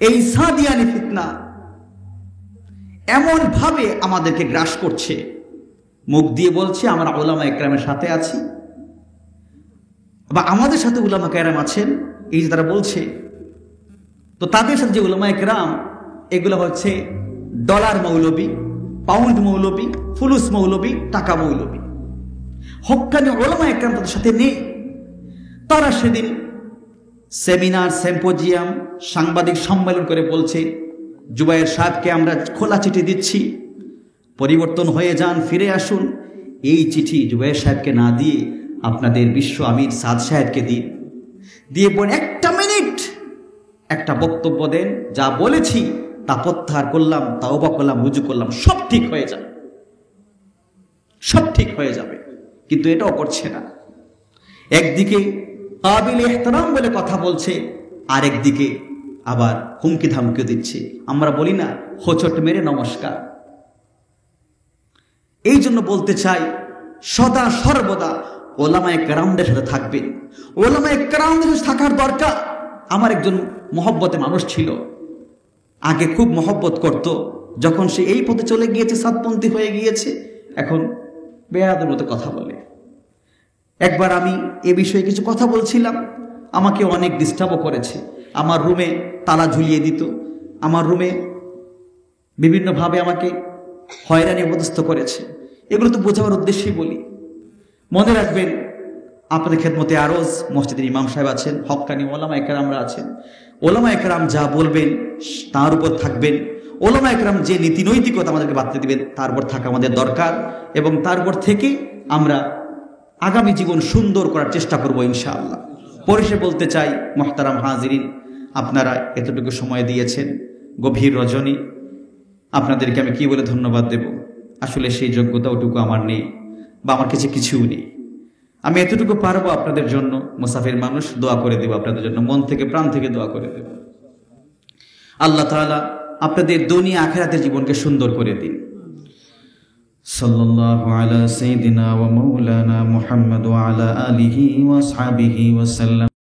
এই সাদিয়ানি ফিতনা এমন ভাবে আমাদেরকে গ্রাস করছে, মুখ দিয়ে বলছে আমরা উলামা ইকরামের সাথে আছি, বা আমাদের সাথে উলামা ইকরাম আছেন, এই যে তারা বলছে। তো তাদের সাথে যে উলামা ইকরাম, এগুলো হচ্ছে ডলার মৌলবী, পাউন্ড মৌলবী, ফুলুস মৌলবী, টাকা মৌলবী। হক্কানি উলামা ইকরাম তাদের সাথে নেই। তারা সেদিন সেমিনার, সিম্পোজিয়াম, সাংবাদিক সম্মেলন করে বলছে জুবায়ের সাহেবকে আমরা খোলা চিঠি দিচ্ছি, পরিবর্তন হয়ে যান, ফিরে আসুন। এই চিঠি জুবায়ের সাহেবকে না দিয়ে আপনাদের বিশ্ব আমির সাদ সাহেবকে দিন, দিয়ে বলেন একটা মিনিট একটা বক্তব্য দেন, যা বলেছি তা প্রত্যাহার করলাম, তাওবা করলাম, রুজু করলাম, সব ঠিক হয়ে যাবে, সব ঠিক হয়ে যাবে। কিন্তু এটাও করছে না। একদিকে কাবিল ইহতারাম বলে কথা বলছে, আরেকদিকে আবার হুমকি ধামকি দিচ্ছে। আমরা বলি না হোঁচট মেরে নমস্কার। এই জন্য বলতে চাই, সদা সর্বদা ওলামায়ে কেরামদের সাথে থাকবেন। ওলামায়ে কেরামদের সাথে থাকার দরকার। আমার একজন মহব্বতে মানুষ ছিল, আগে খুব মহব্বত করত, যখন সে এই পথে চলে গিয়েছে, সাতপন্থী হয়ে গিয়েছে, এখন বেয়াদের মতো কথা বলে। একবার আমি এ বিষয়ে কিছু কথা বলছিলাম, আমাকে অনেক ডিস্টার্বও করেছে। আমার রুমে তালা ঝুলিয়ে দিত, আমার রুমে বিভিন্নভাবে আমাকে হয়রানি অপদস্থ করেছে। এগুলো তো বোঝাবার উদ্দেশ্যেই বলি। মনে রাখবেন, আপনাদের খেদমতে আরজ মসজিদের ইমাম সাহেব আছেন, হক্কানি ওলামা ইকরামরা আছেন। ওলামা ইকরাম যা বলবেন তার উপর থাকবেন। ওলামা ইকরাম যে নীতি নৈতিকতা আমাদেরকে বাতলে দিবেন তার উপর থাকা আমাদের দরকার, এবং তার উপর থেকে আমরা আগামী জীবন সুন্দর করার চেষ্টা করব ইনশাআল্লাহ। পরিশেষে বলতে চাই, মুহতারাম হাজিরিন, আপনারা এতটুকু সময় দিয়েছেন, গভীর রজনী, আপনাদেরকে আমি কি বলে ধন্যবাদ দেব? আসলে সেই যোগ্যতা ওটুকু আমার নেই, বা আমার কাছে কিছুও নেই। আমি এতটুকু পারবো আপনাদের জন্য, মুসাফির মানুষ, দোয়া করে দেব আপনাদের জন্য, মন থেকে প্রাণ থেকে দোয়া করে দেব। আল্লাহ তাআলা আপনাদের দুনিয়া আখিরাতের জীবনকে সুন্দর করে দিন। সাল্লাল্লাহু আলা সাইয়্যিদিনা ওয়া মাওলানা মুহাম্মদ ওয়া আলা আলিহি ওয়া আসহাবিহি ওয়া সাল্লাম।